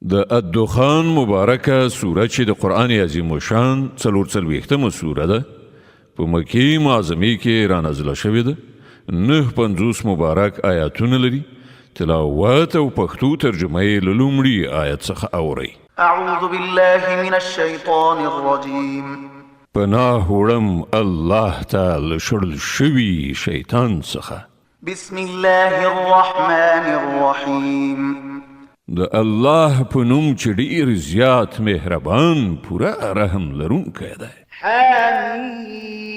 د الدخان مبارکه سوره چې د قرآن عظیم الشان 44مه سوره ده په مکی معظمه کې را نازله شوې ده 950 مبارک آیاتونه لري تلاوت او پښتو ترجمه یې له لومړي آیت څخه اورئ اعوذ بالله من الشیطان الرجیم پناه وړم الله تعالی شړل شوي شیطان څخه بسم الله الرحمن الرحیم د الله په نوم چې ډیر زیات مهربان پوره رحم لرونکی دی حمیم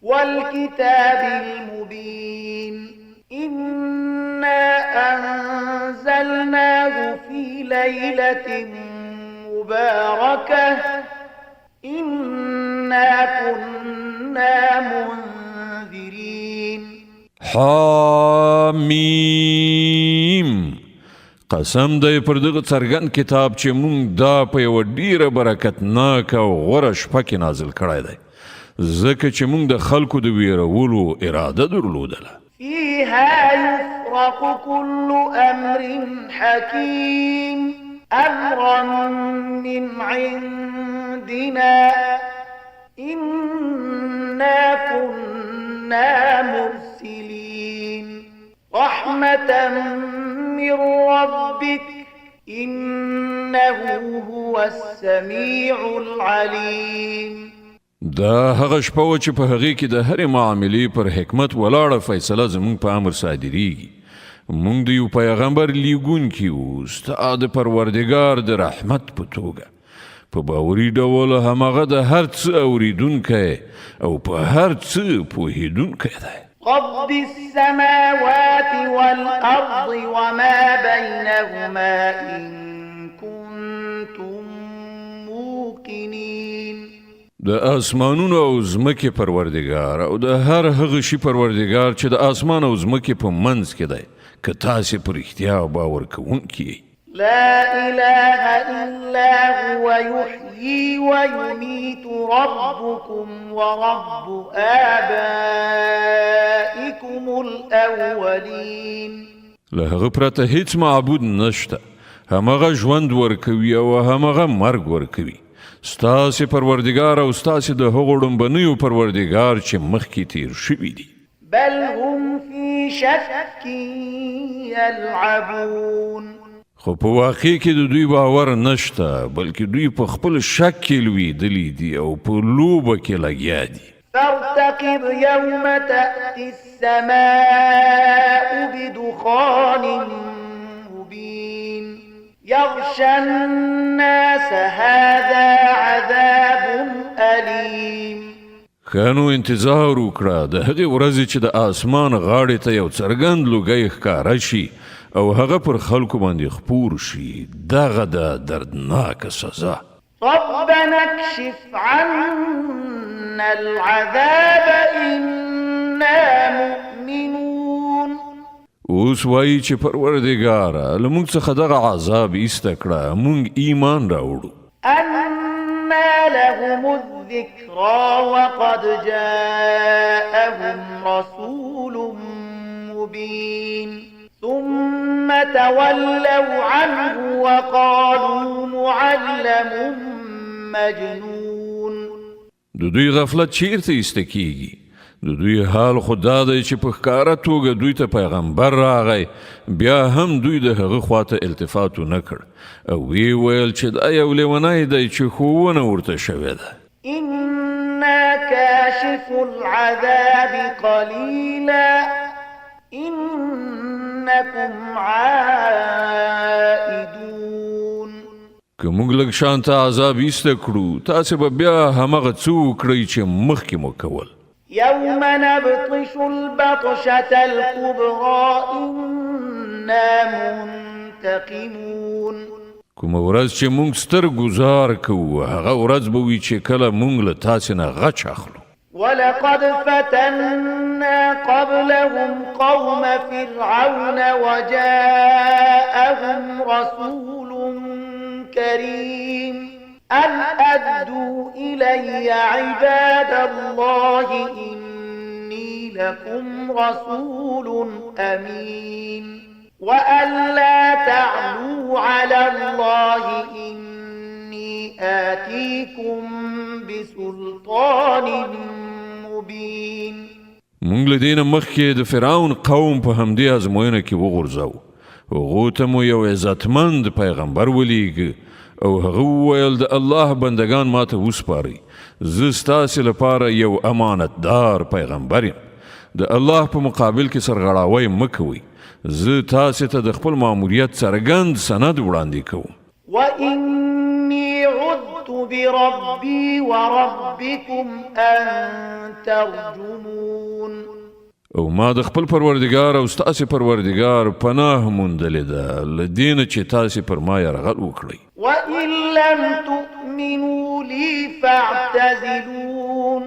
والکتاب المبین إنا أنزلناه في ليلة مباركة إنا كنا منذرين حامیم قسم دی پر دغه څرګند کتاب چې مونږ دا په یوه ډیره برکتناکه او غوره شپه کې نازل کړی دی ځکه چې مونږ د خلکو د ویرولو اراده درلودله فيها يفرق كل أمر حكيم أمرا من عندنا إنا كنا مرسلين رحمة من ربك إنه هو السميع العليم دا هغه شپه و چې په هغې کې د هرې معاملې پر حکمت ولاړه فیصله زموږ په امر صادریږي موږ د یو پیغمبر لیږونکي وو ستا د پروردګار د رحمت په توګه په باوري ډول همغه د هر څه اوریدونکی او په هر څه پوهیدونکی دی رب السماوات والأرض وما بينهما إن كنتم موقنين د اسمانونو او زمکې پروردګار او د هر هغه شي پروردګار چې د اسمان او زمکې په منځ کې دی که تاسې په رښتیا باور کوونکي یئ لا إله إلا هو يحيي ويميت ربكم ورب آبائكم الأولين له هغه پرته هیڅ معبود نشته همغه ژوند ورکوي او همغه مرګ ورکوي ستاسې پروردګار او ستاسې د هغو ړومبنیو پروردګار چې مخکې تیر شوي دي بل هم في شك يلعبون خو په واقع کې د دوی باور نشته بلکې دوی په خپل شک کې لویدلي دي او په لوبه کې لګیا دي فارتقب يوم تأتي السماء بدخان مبين يغشى الناس هذا عذاب أليم خانو انتظار وکړه د هغې ورځې چې د اسمان غاړې ته یو څرګند لوګی ښکاره شي او هغه پر خلکو باندې خپور شي دغه د دردناکه سزا ربنا اكشف عنا العذاب إنا مؤمنون اوس وایي چې پروردګاره له موږ څخه دغه عذاب ایسته کړه موږ ایمان راوړو أنا لهم الذكرى وقد جاءهم رسول مبين ثم تولوا عنه وقالوا معلم مجنون د دوی غفلت چیرته ایسته کیږي د دوی حال خو دا دی چې په ښکاره توګه دوی ته پیغمبر راغی بیا هم دوی د هغه خواته التفات ونه کړ او وی ویل چې دا یو لیونی دی چې ښوونه ورته شوې ده إنا كاشف العذاب قليلا إنكم عائدون که موږ لږ شانته عذاب ایسته کړو تاسې به بیا همغه څه وکړئ چې مخکې مو کول يوم نبطش البطشة الكبرى إنا منتقمون کومه ورځ چې موږ ستر ګزار کوو هغه ورځ به وي چې کله موږ له تاسې نه غچ اخلو ولقد فتنا قبلهم قوم فرعون وجاءهم رسول كريم أن أدوا إلي عباد الله إني لكم رسول أمين وألا تعلوا على الله إني آتيكم بسلطان مبين. مونږ له دې نه مخکې د فرعون قوم په همدې ازموینه کې وغورځاو. هغو ته مو یو عزتمند پیغمبر ولیږه او هغه وویل د الله بندگان ماته وسپارئ. زه ستاسې لپاره یو امانتدار پیغمبر یم. د الله په مقابل کې سرغړاوی مه کوئ. زه تاسې ته د خپل ماموریت څرګند سند وړاندې کوم. وإني عذت بربي وربكم أن ترجمون. او ما د خپل پروردگار او ستاسې پروردگار پناه موندلې ده له دې نه چې تاسې پر ما یرغل وکړئ. وإن لم تؤمنوا لي فاعتزلون.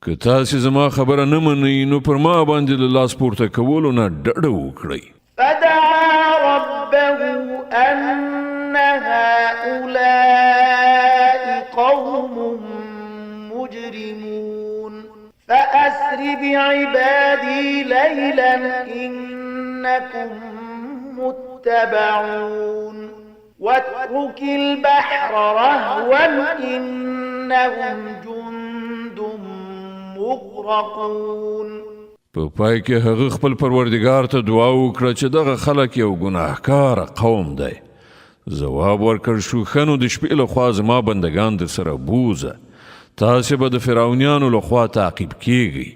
که تاسې زما خبره نه منئ نو پر ما باندې له لاس پورته کولو نه ډډه وکړئ. فدعا ربه أن هؤلاء قوم مجرمون فأسر بعبادي ليلا إنكم متبعون واترك البحر رهوا إنهم جند مغرقون. په پای کې هغه خپل پروردگار ته دعا وکړه چې دغه خلک یو ګناهکار قوم دی. ځواب ورکړ شو ښه نو د شپې لخوا زما بندگان در سره بوزه. تاسې به د فرعونیانو لخوا تعقیب کیږئ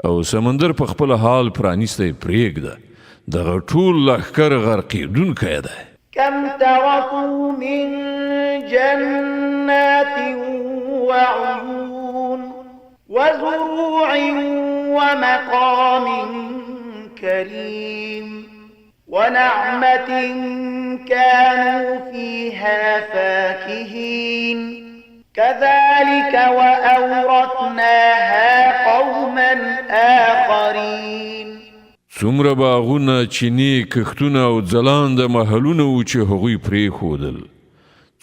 او سمندر په خپل حال پرانیستی پرېږده. دغه ټول لښکر غرقېدونکی دی. كم تركوا من جنات وعيون وزروع ومقام كريم ونعمة كانوا فيها فاكهين كذلك وأورثناها قوما آخرين. څومره باغونه، چینې، کښتونه او ځلانده محلونه وو چې هغوی پرېښودل.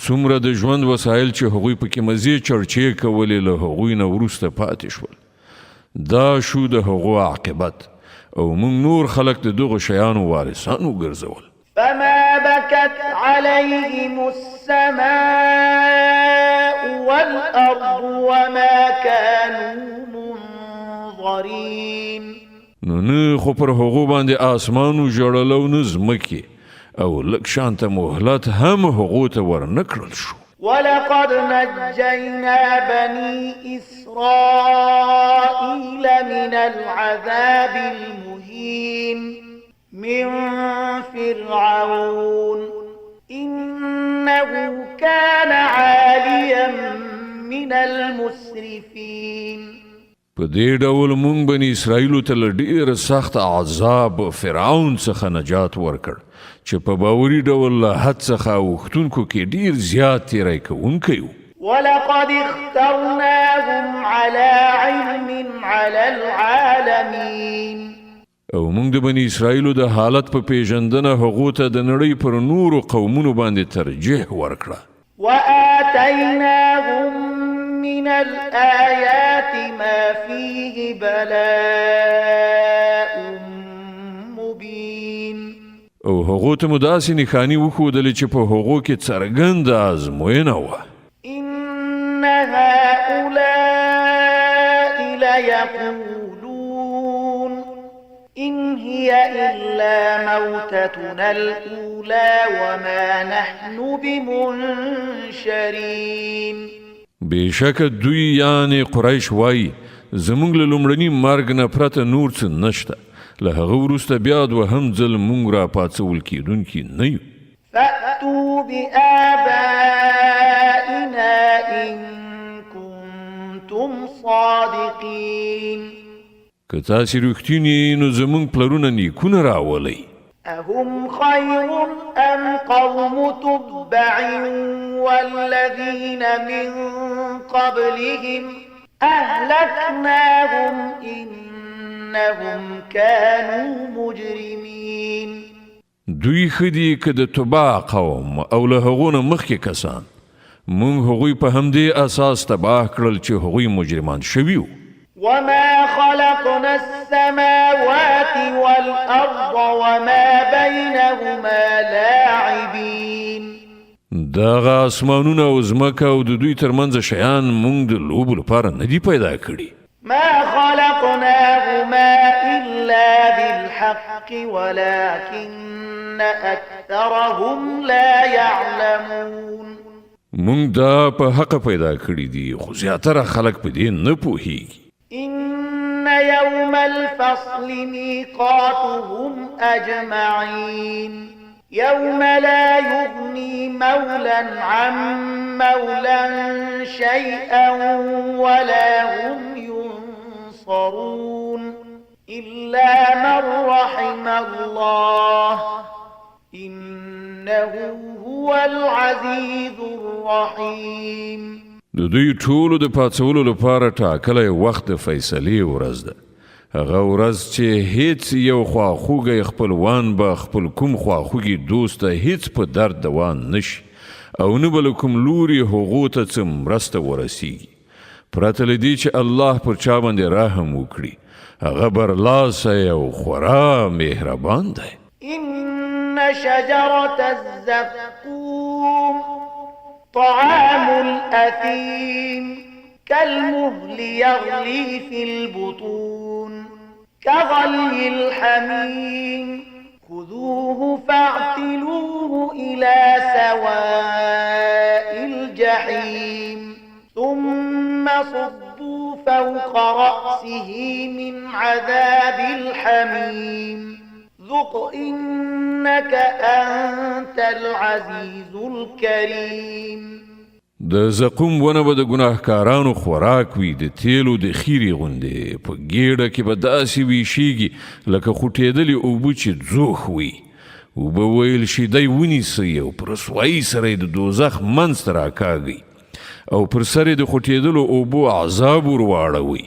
څومره د ژوند وسایل چې هغوی پکې مزې چړچې کولې له هغوی نه وروسته پاتې شول. دا شو د هغو عاقبت او موږ نور خلک د دغو شیانو وارثان وګرځول. فما بكت عليهم السماء والأرض وما كانوا منظرين. نو نه خو پر هغو باندې آسمانو ژړل او نه ځمکې او لږ شانته مهلت هم هغو ته ورنه کړل شو. ولقد نجينا بني إسرائيل من العذاب المهين من فرعون إنه كان عاليا من المسرفين. په دې ډول مونږ بني اسرائیلو ته له ډېر سخت عذاب فرعون څخه نجات ورکړ چې په باوري ډول له حد څخه اوښتونکو کې ډېر زیات تیری کوونکی و. ولقد اخترناهم على علم على العالمين. او مونږ د بني اسرائیلو د حالت په پیژندنه هغو ته د نړۍ پر نورو قومونو باندې ترجیح ورکړه. وآتيناهم من الآيات ما فيه بلاء مبين. او هغو ته مو داسې نښانې وښودلې چې په هغو کې څرګنده ازموینه وه. إن هؤلاء ليقولون إن هي إلا موتتنا الأولى وما نحن بمنشرين. بېشکه دوی یعنې قریش وایي زموږ له لومړني مرګ نه پرته نور څه نشته. له هغه وروسته بیا دوهم ځل موږ را پاڅول کېدونکي نه یو. فأتوا بآبائنا إن كنتم صادقين. که تاسې رښتینې نو زموږ پلرونه نیکونه راولئ. أهم خير أم قوم تبع والذين من قبلهم أهلكناهم إنهم كانوا مجرمين. دوی ښه دي که د تبع قوم او له هغو نه مخکې کسان. موږ هغوی په همدې اساس تباه کړل چې هغوی مجرمان شوي وو. وما خلقنا السماوات والأرض وما بينهما لاعبين دغه اسمانونه او ځمکه او د دوی ترمنځ شیان موږ د لوبو لپاره نه دي پیدا کړي. ما خلقناهما إلا بالحق ولكن أكثرهم لا يعلمون موږ دا په حق پیدا کړي دي خو زیاتره خلک په دې نه پوهیږي. إن يوم الفصل ميقاتهم أجمعين يوم لا يغني مولا عن مولا شيئا ولا هم ينصرون إلا من رحم الله إنه هو العزيز الرحيم. د دوی ټولو د پاڅولو لپاره ټاکلی وخت د فیصلې ورځ ده. هغه ورځ چې هیڅ یو خواخوږی خپلوان به خپل کوم خواخوږي دوست ته هیڅ په درد دوان نشي او نه به له کوم لوري هغو ته څه مرسته ورسیږي پرته له دې چې الله پر چا باندې رحم وکړي. هغه برلاسی او خورا مهربان دی. إن شجرة الزقوم طعام الأثيم كالمهل يغلي في البطون كغلي الحميم خذوه فاعتلوه إلى سواء الجحيم ثم صبوا فوق رأسه من عذاب الحميم ذق إنك أنت العزيز الكريم. د زقوم ونه به د ګناهکارانو خوراک وي د تیلو د خیرې غوندې په ګېډه کې به داسې ویشیږي لکه خوټېدلې اوبه چې ځوښ وي. اوبه ویل شي دی ونیسئ او په رسوایي سره یې د دوزخ منځ ته راکاږئ او پر سر یې د خوټېدلو اوبو عذاب ور واړوئ.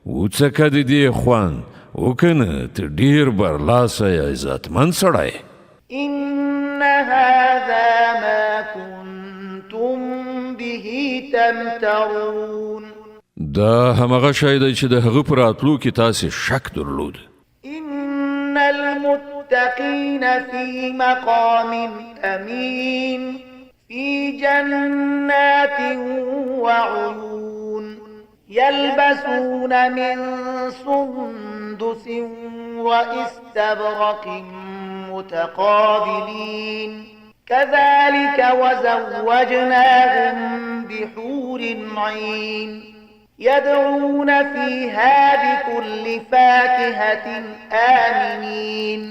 وڅکه د دې خوند وکنه ته ډېر برلاسی عزتمند سړی. إن هذا ما كنتم به تمترون. دا همغه شی دی چې د هغه په راتلو کې تاسې شک درلود. إن المتقين في مقام أمين في جنات وعيون يلبسون من سندس واستبرق متقابلين كذلك وزوجناهم بحور عين يدعون فيها بكل فاكهة آمنين.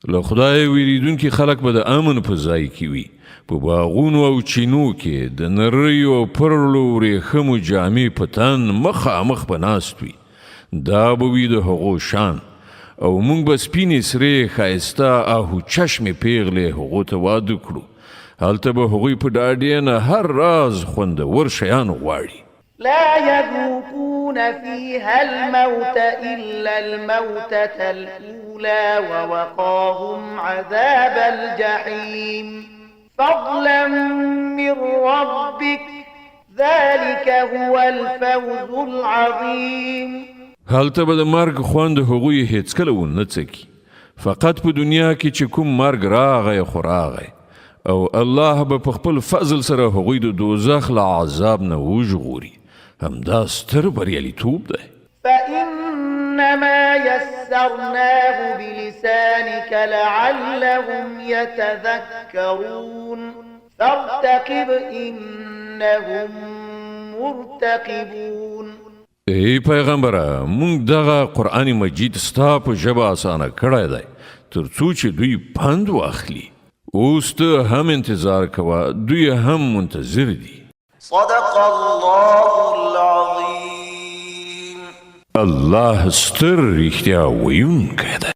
له خدای ویریدونکي خلک به د امن په ځای کې وي په باغونو او چینو کې د نریو او پرلو ورېښمو جامې په تن مخامخ به ناست وي. دا به وي د هغو شان او موږ به سپینې سرې ښایسته آهو چشمې پیغلې هغو ته واده کړو. هلته به هغوی په ډاډې نه هر راز خوندور شیان غواړي. لا يذوقون فيها الموت إلا الموتة الأولى ووقاهم عذاب الجحيم فضلا من ربك ذلك هو الفوز العظيم. هلته به د مرګ خوند هغوی هیڅکله ونه څکي. فقط په دنیا کې چې کوم مرګ راغی خو راغی او الله به په خپل فضل سره هغوی د دوزخ له عذاب نه وژغوري. همدا ستر بریالیتوب دی. فإنما يسرناه بلسانك لعلهم يتذكرون فارتقب إنهم مرتقبون. ای پیغمبره مونږ دغه قرآن مجید ستا په ژبه اسانه کړی دی تر څو چې دوی پند واخلي. اوس ته هم انتظار کوه دوی هم منتظر دي. صدق الله العظيم. الله ستر رښتیا ویونکی دی.